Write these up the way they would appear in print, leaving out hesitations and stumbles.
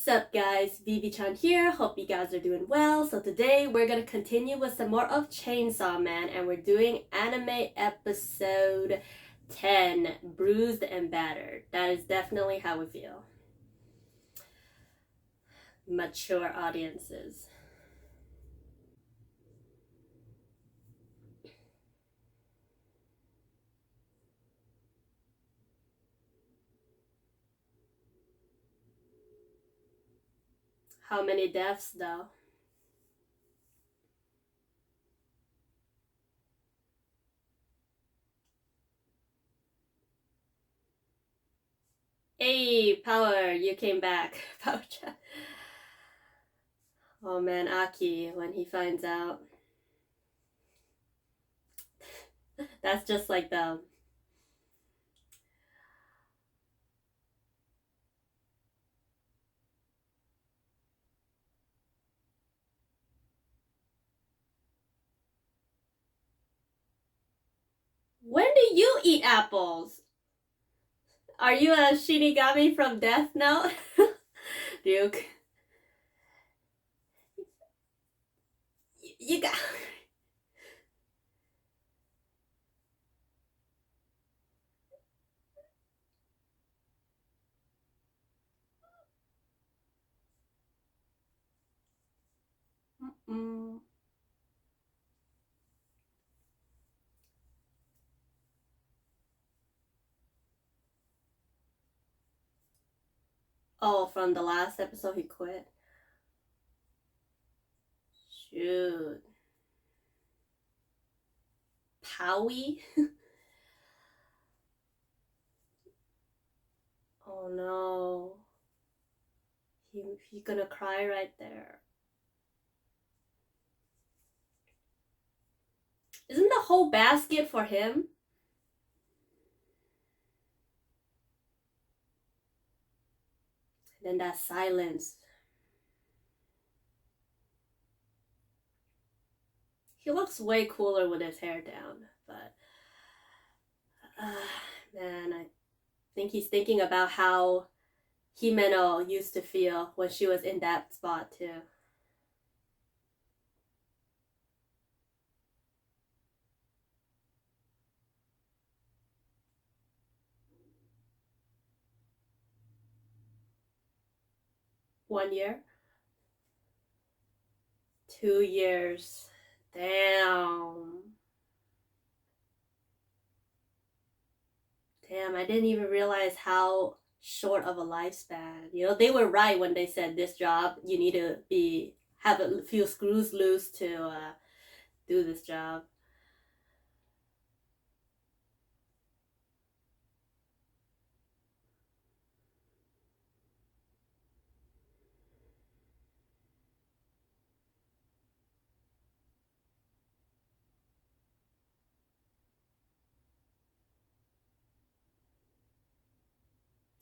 Sup guys, Vivi-chan here. Hope you guys are doing well. So today we're gonna continue with some more of Chainsaw Man, and we're doing anime episode 10, Bruised and Battered. That is definitely how we feel. Mature audiences. How many deaths though? Hey, Power, you came back. Power chat. Oh man, Aki, when he finds out. That's just like them. When do you eat apples? Are you a Shinigami from Death Note? Duke. You got. Mm. Oh, from the last episode he quit. Shoot. Powie? Oh no. He gonna cry right there. Isn't the whole basket for him? And then that silence. He looks way cooler with his hair down, but man, I think he's thinking about how Himeno used to feel when she was in that spot too. One year? 2 years. Damn. Damn, I didn't even realize how short of a lifespan. You know, they were right when they said this job you need to be have a few screws loose to do this job.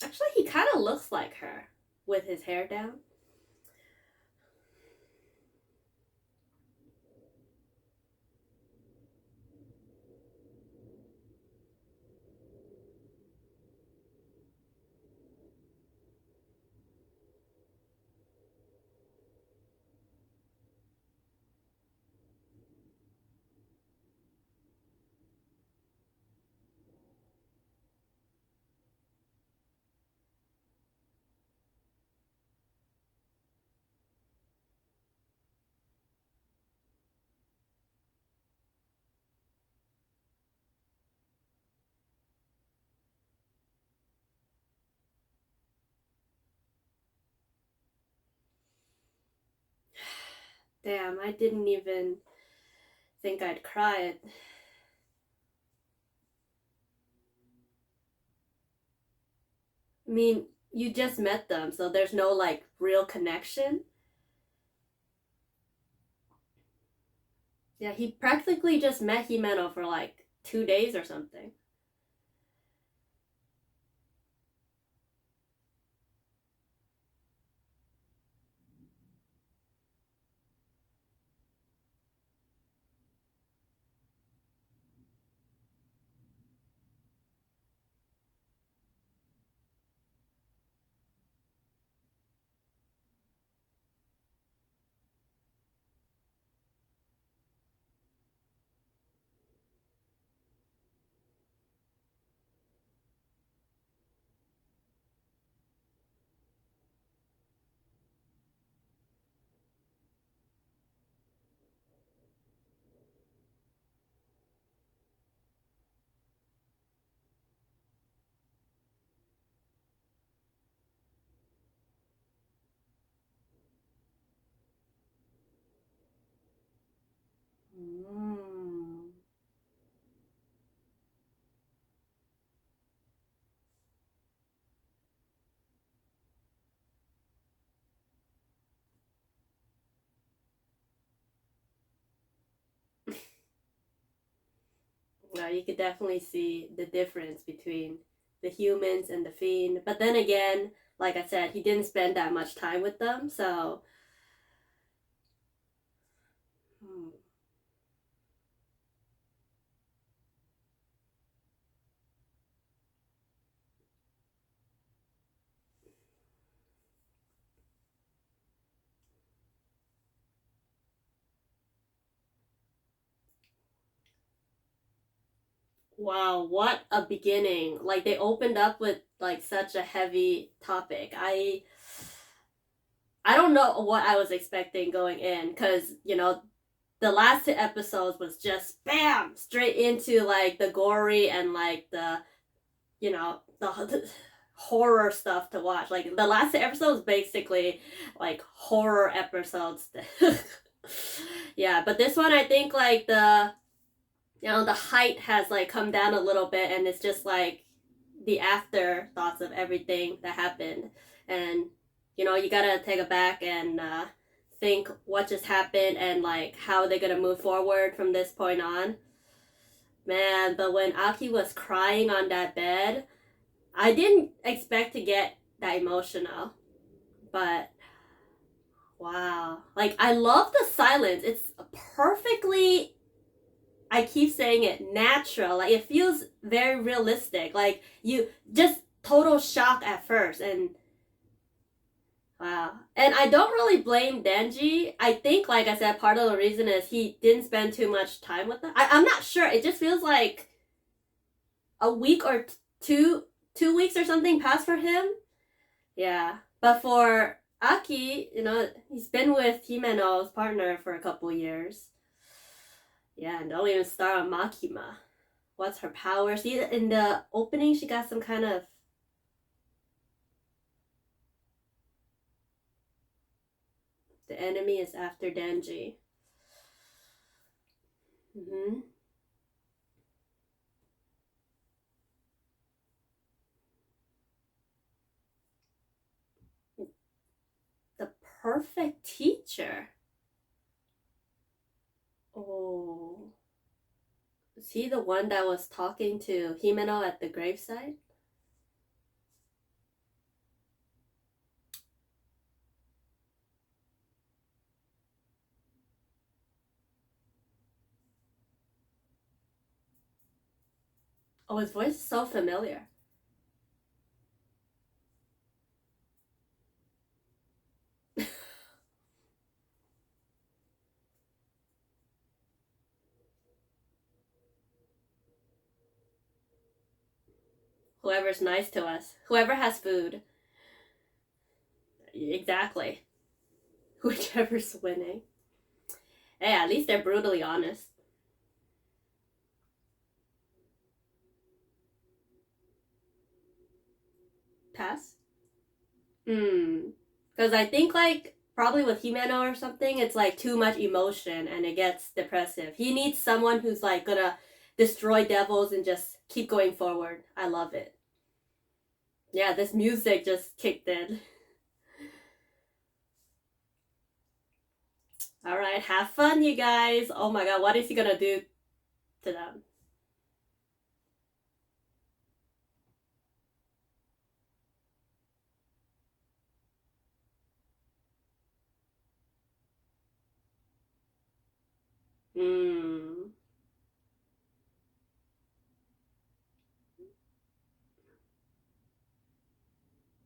Actually, he kind of looks like her with his hair down. Damn, I didn't even think I'd cry. I mean, you just met them, so there's no like real connection. Yeah, he practically just met Himeno for like 2 days or something. You could definitely see the difference between the humans and the fiend. But then again, like I said, he didn't spend that much time with them, so. Hmm. Wow, what a beginning. Like they opened up with like such a heavy topic. I don't know what I was expecting going in cuz the last two episodes was just bam straight into like the gory and like the horror stuff to watch. Like the last two episodes basically like horror episodes. Yeah, but this one I think like the height has like come down a little bit and it's just like the afterthoughts of everything that happened. And you gotta take it back and think what just happened and like how they're gonna move forward from this point on. Man, but when Aki was crying on that bed, I didn't expect to get that emotional. But wow, like I love the silence. It's perfectly, I keep saying it, natural. Like it feels very realistic. Like you just total shock at first and wow. And I don't really blame Denji. I think, like I said, part of the reason is he didn't spend too much time with them. I'm not sure. It just feels like a week or two weeks or something passed for him. Yeah. But for Aki, he's been with Himeno's partner for a couple years. Yeah, and don't even start on Makima. What's her power? See, in the opening, she got some kind of. The enemy is after Denji. Mm-hmm. The perfect teacher. Oh. Is he the one that was talking to Himeno at the gravesite? Oh, his voice is so familiar. Whoever's nice to us. Whoever has food. Exactly. Whichever's winning. Hey, at least they're brutally honest. Pass? Hmm. Because I think, like, probably with Himeno or something, it's like too much emotion and it gets depressive. He needs someone who's like gonna destroy devils and just keep going forward. I love it. Yeah, this music just kicked in. All right, have fun, you guys. Oh my god, what is he gonna do to them? Hmm.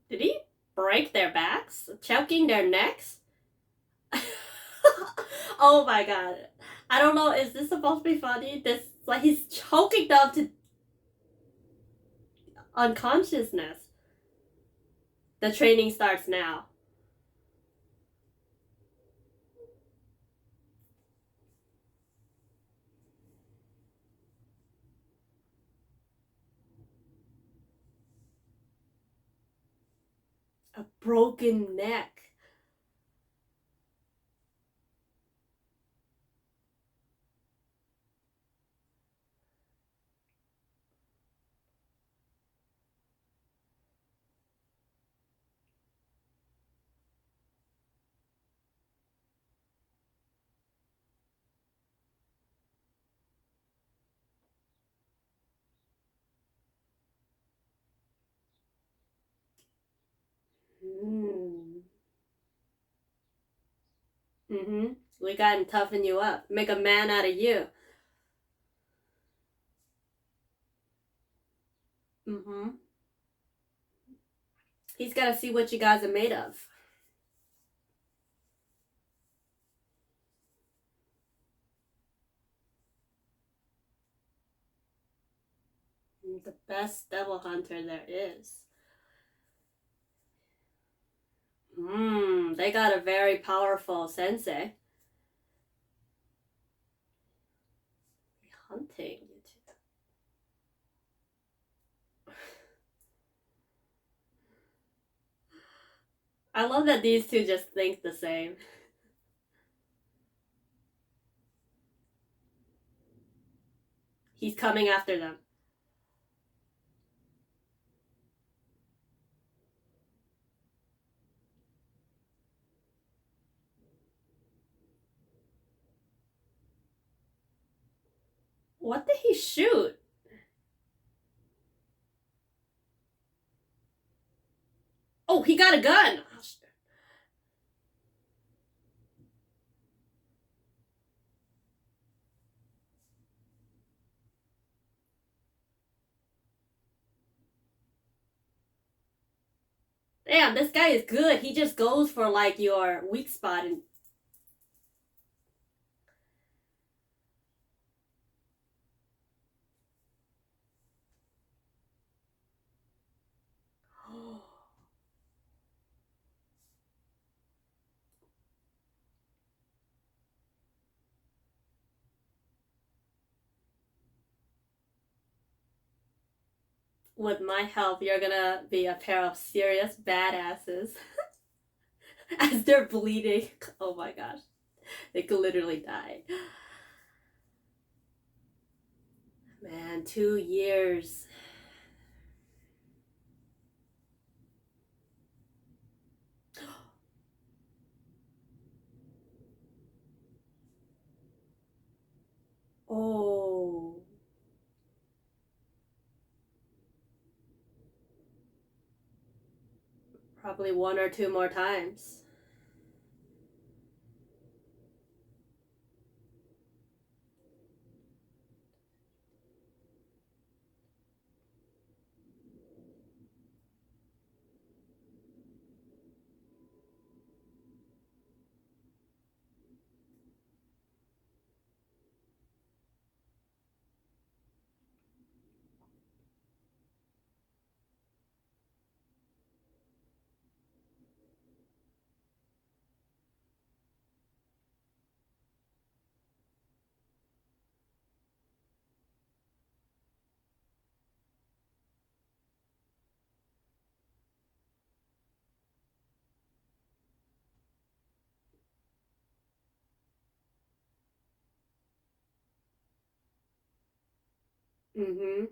Did he break their backs? Choking their necks? Oh my god. I don't know, is this supposed to be funny? This, like, he's choking them to unconsciousness. The training starts now. A broken neck. Mm-hmm. We gotta toughen you up. Make a man out of you. Mm-hmm. He's gotta see what you guys are made of. The best devil hunter there is. They got a very powerful sensei. Hunting you two. I love that these two just think the same. He's coming after them. What did he shoot? Oh, he got a gun. Damn, this guy is good. He just goes for like your weak spot and with my help, you're gonna be a pair of serious badasses. As they're bleeding. Oh my gosh. They could literally die. Man, 2 years. Oh. Probably one or two more times. Mm-hmm.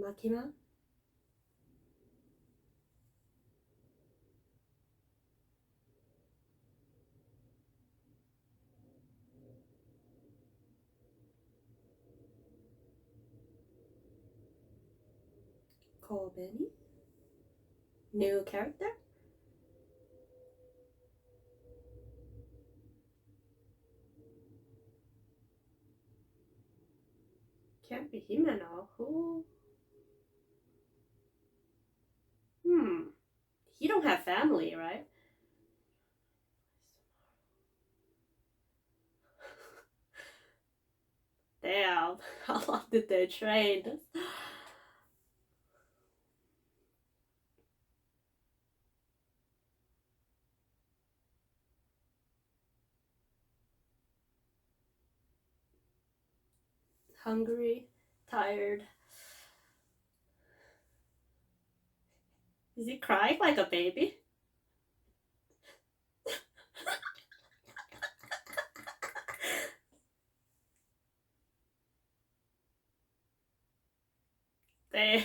Makima? Kobeni? New character? Can't be Himeno. Who? Hmm. You don't have family, right? Damn. How long did they train? Hungry, tired. Is he crying like a baby? Damn.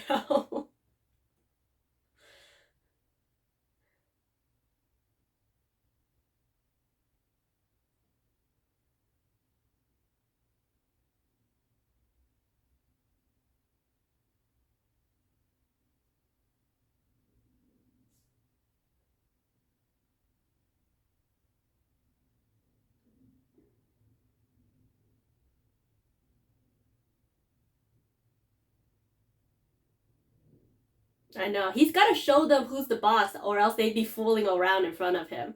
I know. He's got to show them who's the boss, or else they'd be fooling around in front of him.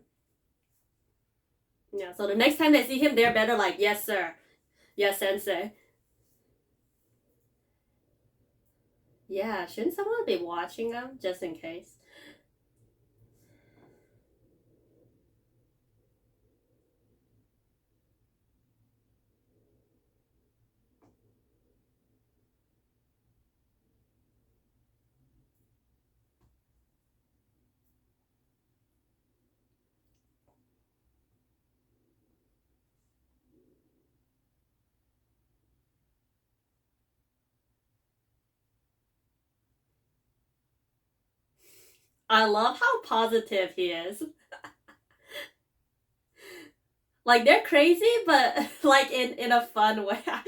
Yeah, so the next time they see him, they're better like, yes, sir. Yes, sensei. Yeah, shouldn't someone be watching them just in case? I love how positive he is. Like, they're crazy, but like in a fun way. Like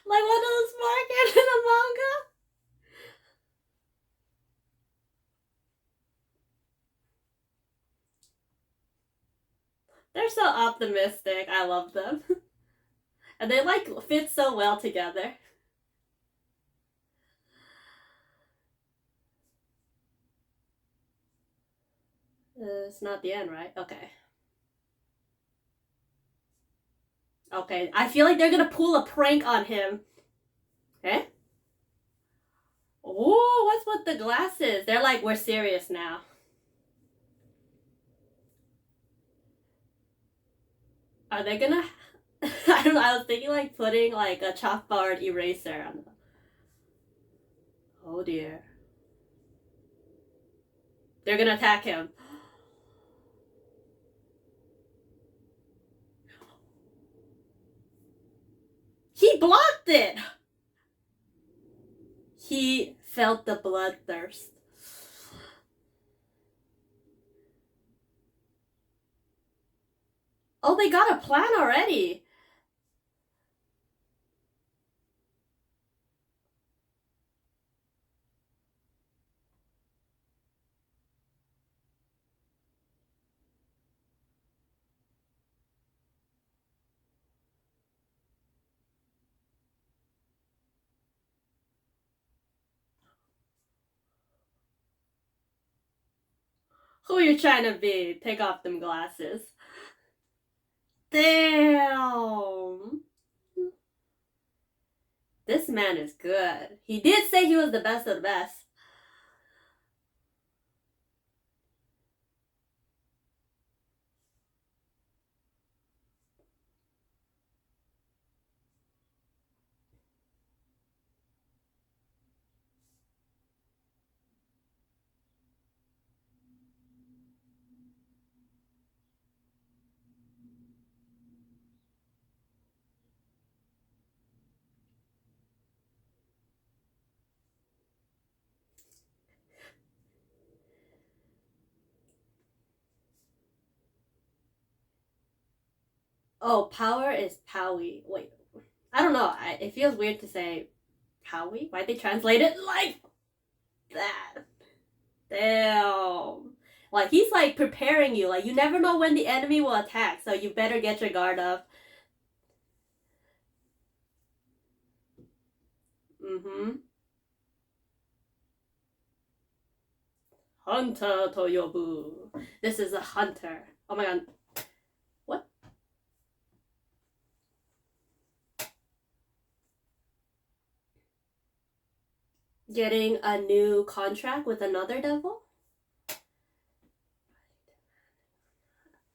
one of those markets in a manga. They're so optimistic. I love them. And they like fit so well together. It's not the end, right? Okay. Okay. I feel like they're gonna pull a prank on him. Eh? Oh, what's with the glasses? They're like, we're serious now. Are they gonna? I don't know. I was thinking like putting like a chalkboard eraser on them. Oh dear. They're gonna attack him. He blocked it. He felt the bloodthirst. Oh, they got a plan already. Who are you trying to be? Take off them glasses. Damn. This man is good. He did say he was the best of the best. Oh, power is Powie. Wait, I don't know. It feels weird to say Powie. Why'd they translate it like that? Damn. Like, he's like preparing you. Like, you never know when the enemy will attack, so you better get your guard up. Mm-hmm. Hunter Toyobu. This is a hunter. Oh my god. What? Getting a new contract with another devil?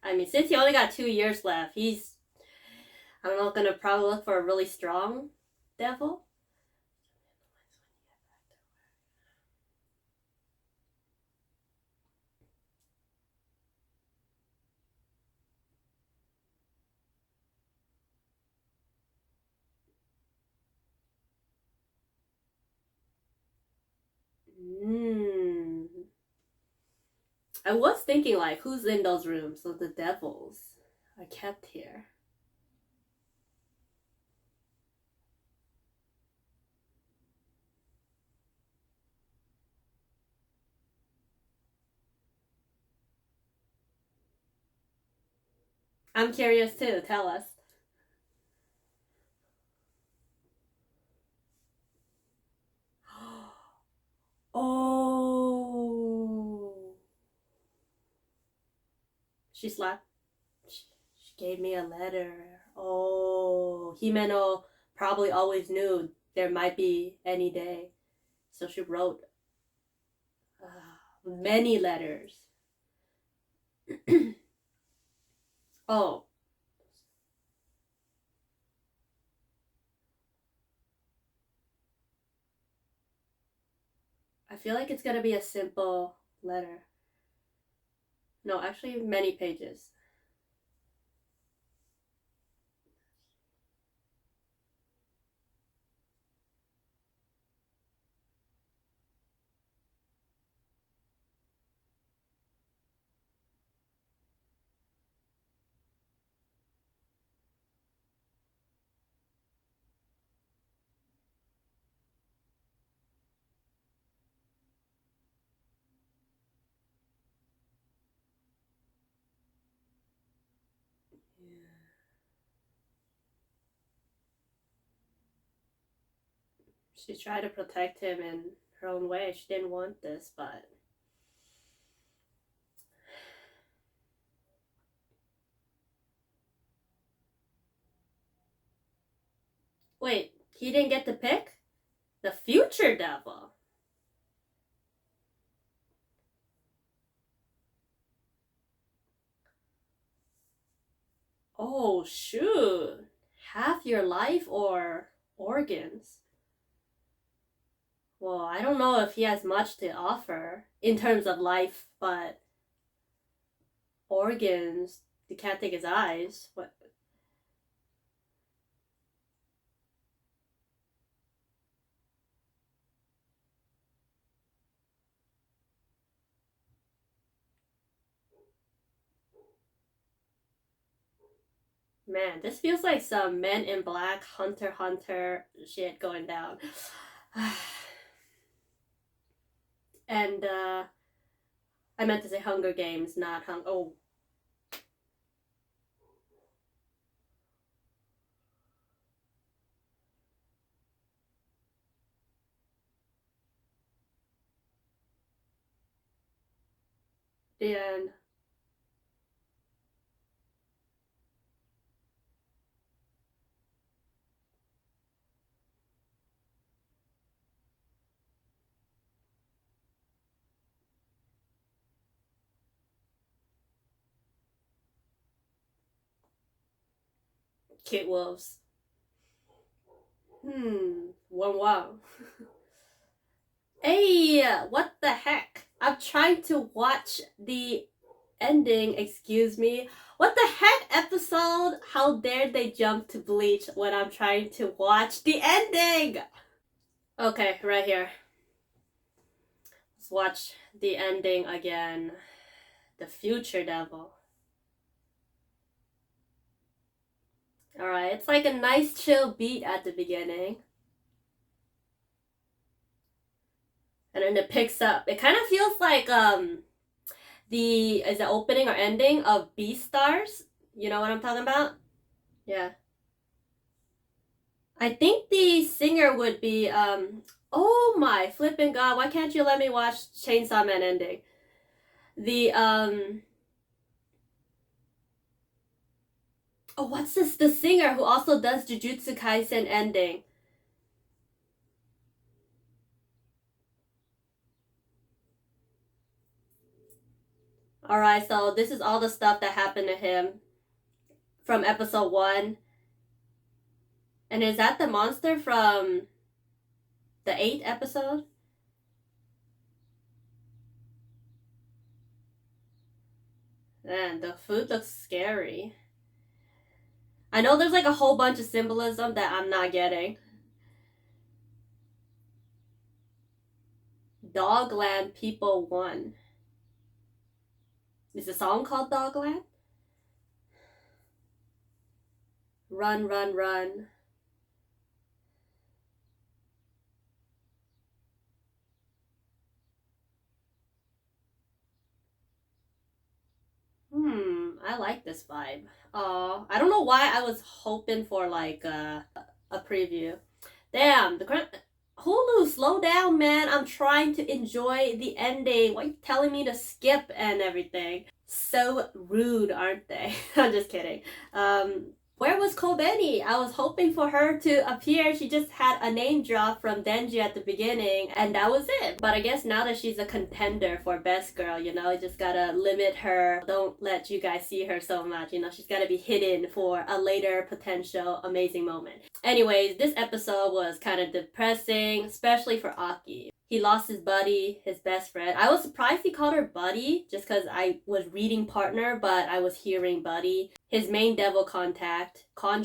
I mean, since he only got 2 years left, he's, I don't know, gonna probably look for a really strong devil. I was thinking, like, who's in those rooms? So the devils are kept here. I'm curious too. Tell us. Oh. She slapped. She gave me a letter. Oh. Himeno probably always knew there might be any day. So she wrote many letters. Oh. I feel like it's gonna be a simple letter. No, actually, many pages. She tried to protect him in her own way. She didn't want this, but. Wait, he didn't get to pick? The future devil. Oh, shoot. Half your life or organs? Well, I don't know if he has much to offer in terms of life, but organs, you can't take his eyes. What? Man, this feels like some Men in Black, Hunter x Hunter shit going down. And I meant to say Hunger Games, not Oh, the end. Kid Wolves. Wow. Hey, what the heck? I'm trying to watch the ending, excuse me. What the heck episode? How dare they jump to Bleach when I'm trying to watch the ending? Okay, right here. Let's watch the ending again. The future devil. Alright, it's like a nice chill beat at the beginning. And then it picks up. It kind of feels like the opening or ending of Beastars. You know what I'm talking about? Yeah. I think the singer would be oh my flipping god, why can't you let me watch Chainsaw Man ending? The oh, what's this? The singer who also does Jujutsu Kaisen ending. Alright, so this is all the stuff that happened to him from episode 1. And is that the monster from the 8th episode? Man, the food looks scary. I know there's like a whole bunch of symbolism that I'm not getting. Dogland People 1. Is the song called Dogland? Run, run, run. I like this vibe. I don't know why I was hoping for like a preview. Damn, Hulu, slow down, man. I'm trying to enjoy the ending. Why are you telling me to skip and everything? So rude, aren't they? I'm just kidding. Where was Kobeni? I was hoping for her to appear. She just had a name drop from Denji at the beginning, and that was it. But I guess now that she's a contender for best girl, you just gotta limit her. Don't let you guys see her so much. She's gotta be hidden for a later potential amazing moment. Anyways, this episode was kind of depressing, especially for Aki. He lost his buddy, his best friend. I was surprised he called her buddy just because I was reading partner, but I was hearing buddy. His main devil contract, Kon,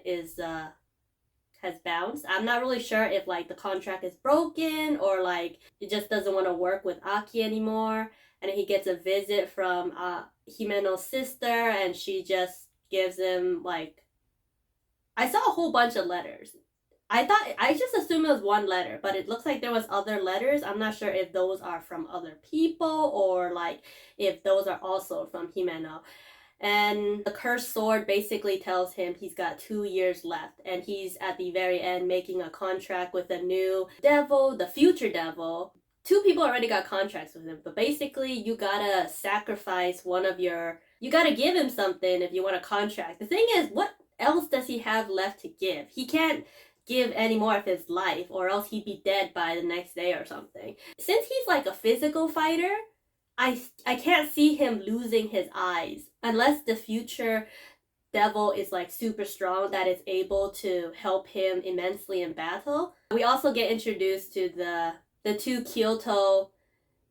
is has bounced. I'm not really sure if like the contract is broken or like it just doesn't want to work with Aki anymore. And he gets a visit from Himeno's sister, and she just gives him like, I saw a whole bunch of letters. I just assumed it was one letter, but it looks like there was other letters. I'm not sure if those are from other people or like if those are also from Himeno. And the cursed sword basically tells him he's got 2 years left, and he's at the very end making a contract with a new devil, the future devil. 2 people already got contracts with him, but basically you gotta sacrifice you gotta give him something if you want a contract. The thing is, what else does he have left to give? He can't give any more of his life, or else he'd be dead by the next day or something. Since he's like a physical fighter, I can't see him losing his eyes unless the future devil is like super strong that is able to help him immensely in battle. We also get introduced to the two Kyoto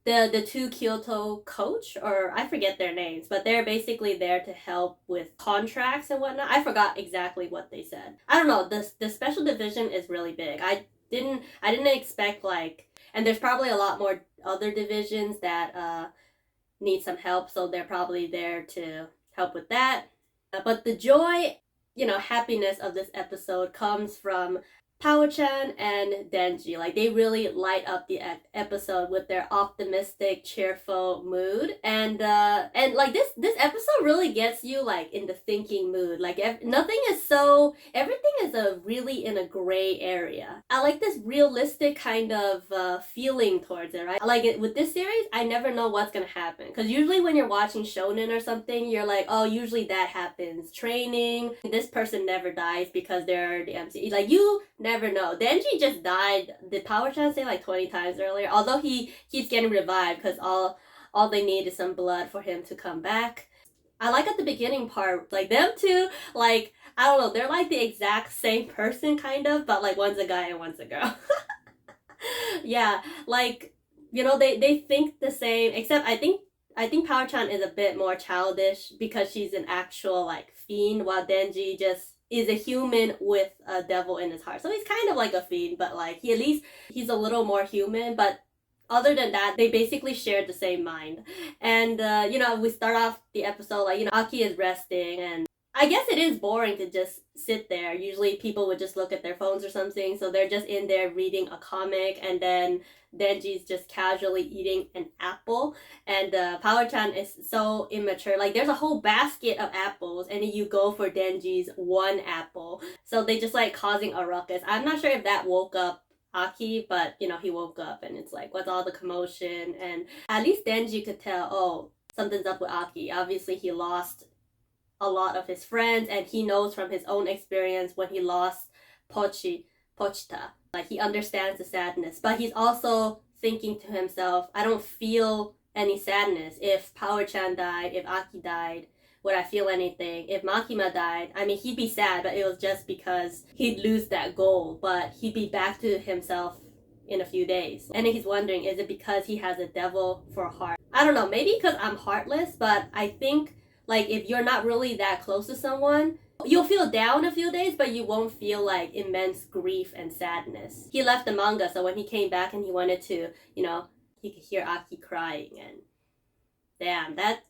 the two Kyoto coach, or I forget their names, but they're basically there to help with contracts and whatnot. I forgot exactly what they said. I don't know. The special division is really big. I didn't expect like, and there's probably a lot more other divisions that need some help, so they're probably there to help with that. But the joy, happiness of this episode comes from Power-chan and Denji. Like, they really light up the episode with their optimistic, cheerful mood, and like this episode really gets you like in the thinking mood. Like, everything is really in a gray area. I like this realistic kind of feeling towards it, right? Like with this series, I never know what's gonna happen, because usually when you're watching shonen or something, you're like, oh, usually that happens. Training, this person never dies because they're the MC. Like, you never know. Denji just died. Did Power-chan say like 20 times earlier? Although he keeps getting revived because all they need is some blood for him to come back. I like at the beginning part, like them two, like, I don't know, they're like the exact same person kind of, but like one's a guy and one's a girl. Yeah, like, they think the same, except I think Power-chan is a bit more childish because she's an actual like fiend, while Denji just is a human with a devil in his heart. So he's kind of like a fiend, but like he's a little more human. But other than that, they basically share the same mind. And we start off the episode like, Aki is resting, and I guess it is boring to just sit there. Usually people would just look at their phones or something, so they're just in there reading a comic, and then Denji's just casually eating an apple, and Power-chan is so immature. Like, there's a whole basket of apples, and you go for Denji's one apple. So they just like causing a ruckus. I'm not sure if that woke up Aki, but he woke up, and it's like, what's all the commotion? And at least Denji could tell, oh, something's up with Aki. Obviously, he lost a lot of his friends, and he knows from his own experience when he lost Pochita. Like, he understands the sadness, but he's also thinking to himself, I don't feel any sadness. If Power-chan died, if Aki died, would I feel anything? If Makima died, I mean, he'd be sad, but it was just because he'd lose that goal, but he'd be back to himself in a few days. And he's wondering, is it because he has a devil for a heart? I don't know, maybe because I'm heartless, but I think like if you're not really that close to someone, you'll feel down a few days, but you won't feel like immense grief and sadness. He left the manga, so when he came back and he wanted to, he could hear Aki crying, and damn, that,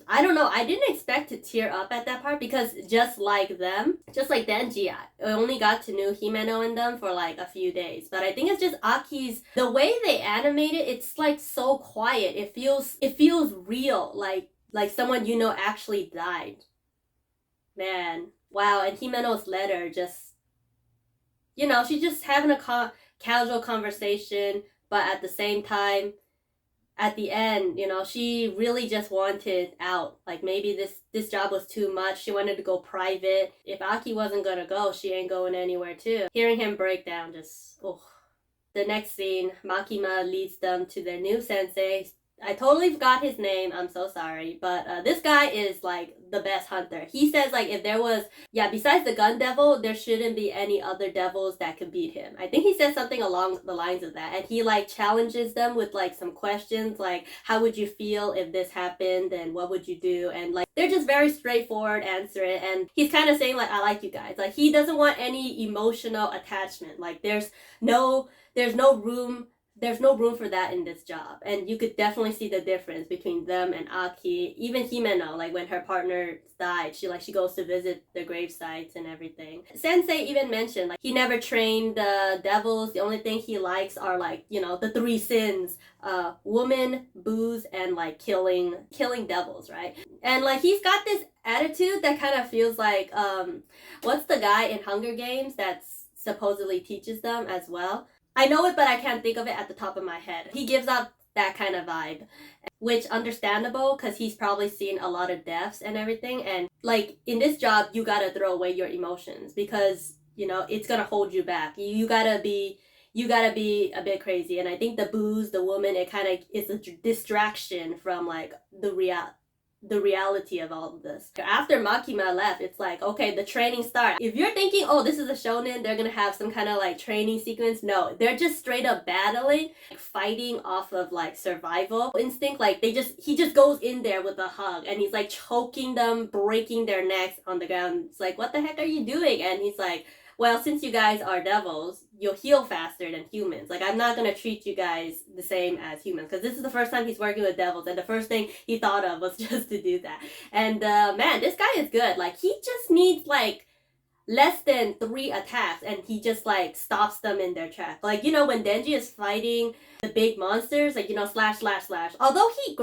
I don't know. I didn't expect to tear up at that part because just like them, just like Denji, I only got to know Himeno and them for like a few days. But I think it's just Aki's, the way they animate it, it's like so quiet. It feels real, like someone you know actually died. Man, wow. And Himeno's letter, just, you know, she's just having a casual conversation, but at the same time, at the end, you know, she really just wanted out. Like maybe this job was too much. She wanted to go private. If Aki wasn't gonna go, she ain't going anywhere too. Hearing him break down, just, oh. The next scene, Makima leads them to their new sensei. I totally forgot his name. I'm so sorry. But this guy is like the best hunter. He says like if there was, yeah, besides the gun devil, there shouldn't be any other devils that could beat him. I think he says something along the lines of that. And he like challenges them with like some questions like, how would you feel if this happened? And what would you do? And like, they're just very straightforward, answer it. And he's kind of saying like, I like you guys. Like he doesn't want any emotional attachment. Like there's no room for that in this job. And you could definitely see the difference between them and Aki. Even Himeno, like when her partner died, she goes to visit the grave sites and everything. Sensei even mentioned like he never trained the devils. The only thing he likes are like, you know, the three sins, woman, booze, and like killing devils, right? And like he's got this attitude that kind of feels like what's the guy in Hunger Games that's supposedly teaches them as well? I know it, but I can't think of it at the top of my head. He gives out that kind of vibe, which understandable because he's probably seen a lot of deaths and everything. And like in this job, you gotta throw away your emotions because, you know, it's gonna hold you back. You gotta be a bit crazy. And I think the booze, the woman, it kind of is a distraction from like the reality of all of this. After Makima left, it's like, okay, the training starts. If you're thinking, oh, this is a shonen, they're gonna have some kind of like training sequence. No, they're just straight up battling, like, fighting off of like survival instinct. Like he just goes in there with a hug and he's like choking them, breaking their necks on the ground. It's like, what the heck are you doing? And he's like, well, since you guys are devils, you'll heal faster than humans. Like, I'm not gonna treat you guys the same as humans. Because this is the first time he's working with devils. And the first thing he thought of was just to do that. And, man, this guy is good. Like, he just needs, like, less than 3 attacks. And he just, like, stops them in their track. Like, you know, when Denji is fighting the big monsters, like, you know, slash, slash, slash. Although he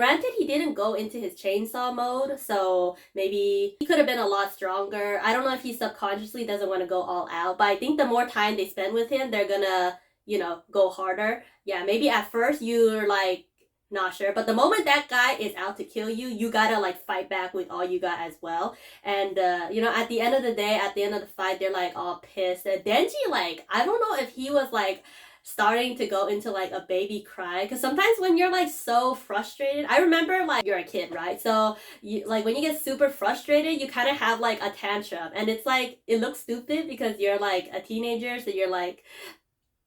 didn't go into his chainsaw mode, so maybe he could have been a lot stronger. I don't know if he subconsciously doesn't want to go all out, but I think the more time they spend with him, they're gonna, you know, go harder. Yeah, maybe at first you're like, not sure, but the moment that guy is out to kill you, you gotta like fight back with all you got as well. And you know, at the end of the day, at the end of the fight, they're like all pissed. And Denji, like, I don't know if he was like starting to go into like a baby cry, because sometimes when you're like so frustrated, I remember like you're a kid, right? So you like when you get super frustrated, you kind of have like a tantrum, and it's like it looks stupid because you're like a teenager, so you're like,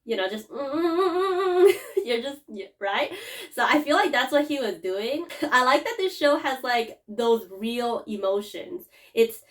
you know, just you're just right. So I feel like that's what he was doing. I like that this show has like those real emotions. It's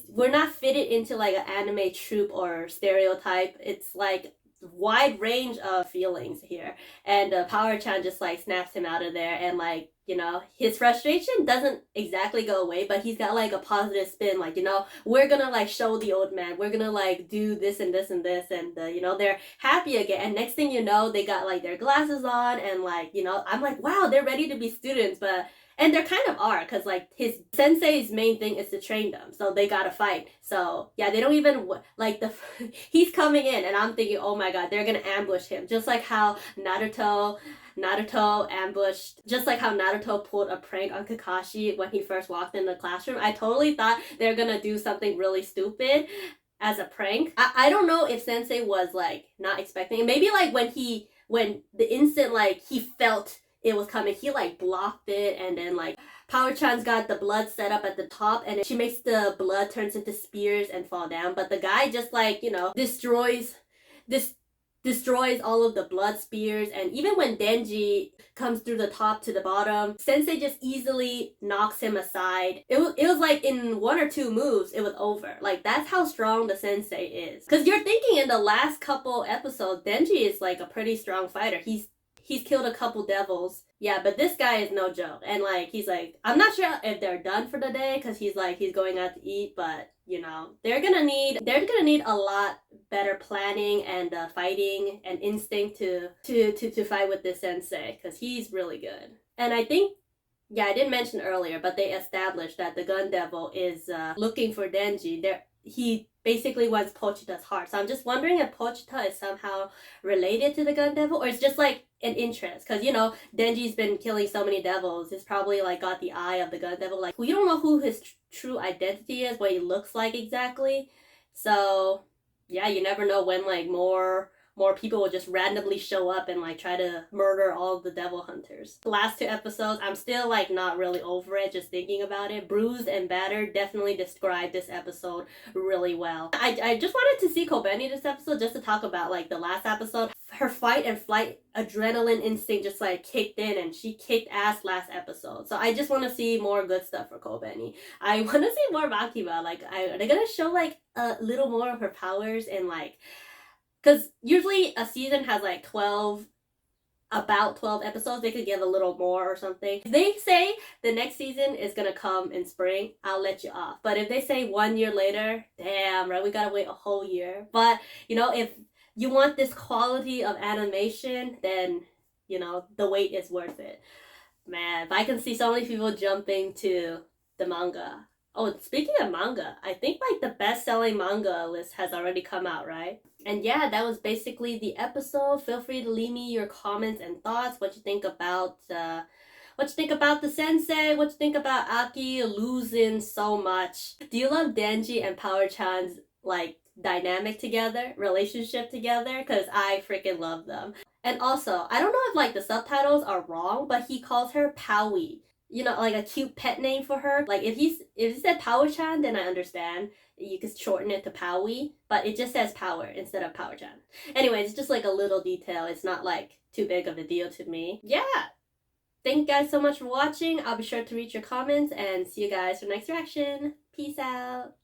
we're not fitted into like an anime trope or stereotype. It's like wide range of feelings here, and Power-chan just like snaps him out of there, and like, you know, his frustration doesn't exactly go away, but he's got like a positive spin, like, you know, we're gonna like show the old man, we're gonna like do this and this and this, and you know, they're happy again. And next thing you know, they got like their glasses on, and like, you know, I'm like, wow, they're ready to be students. But and they're kind of are, because like his sensei's main thing is to train them, so they gotta fight. So yeah, they don't even like he's coming in, and I'm thinking, oh my god, they're gonna ambush him, just like how Naruto ambushed, just like how Naruto pulled a prank on Kakashi when he first walked in the classroom. I totally thought they're gonna do something really stupid as a prank. I don't know if Sensei was like not expecting it. Maybe like when the instant like he felt it was coming, he like blocked it, and then like Power-chan's got the blood set up at the top, and she makes the blood turns into spears and fall down. But the guy just like, you know, destroys all of the blood spears. And even when Denji comes through the top to the bottom, Sensei just easily knocks him aside. It was like in 1 or 2 moves, it was over. Like, that's how strong the Sensei is. Because you're thinking in the last couple episodes, Denji is like a pretty strong fighter. he's killed a couple devils. Yeah, but this guy is no joke. And like he's like, I'm not sure if they're done for the day because he's like he's going out to eat, but you know they're gonna need a lot better planning and fighting and instinct to fight with this sensei because he's really good. And I think, yeah, I didn't mention earlier, but they established that the gun devil is looking for Denji. He basically wants Pochita's heart. So I'm just wondering if Pochita is somehow related to the gun devil, or it's just like an interest. Because, you know, Denji's been killing so many devils. He's probably like got the eye of the gun devil. Like, we don't know who his true identity is, what he looks like exactly. So, yeah, you never know when like more people will just randomly show up and like try to murder all the devil hunters. The last 2 episodes, I'm still like not really over it just thinking about it. Bruised and Battered definitely describe this episode really well. I just wanted to see Kobeni this episode just to talk about like the last episode. Her fight and flight adrenaline instinct just like kicked in and she kicked ass last episode. So I just want to see more good stuff for Kobeni. I want to see more Makiba. Like, are they gonna show like a little more of her powers and like, because usually a season has like about 12 episodes. They could give a little more or something. If they say the next season is gonna come in spring, I'll let you off. But if they say 1 year later, damn, right, we gotta wait a whole year. But, you know, if you want this quality of animation, then, you know, the wait is worth it. Man, if I can see so many people jumping to the manga. Oh, speaking of manga, I think like the best-selling manga list has already come out, right? And yeah, that was basically the episode. Feel free to leave me your comments and thoughts. What you think about the sensei? What you think about Aki losing so much? Do you love Denji and Power-chan's like dynamic together, relationship together? Because I freaking love them. And also, I don't know if like the subtitles are wrong, but he calls her Powie. You know, like a cute pet name for her. Like if he said Power-chan, then I understand. You could shorten it to Powie, but it just says Power instead of Power-chan. Anyway, it's just like a little detail. It's not like too big of a deal to me. Yeah. Thank you guys so much for watching. I'll be sure to read your comments and see you guys for the next reaction. Peace out.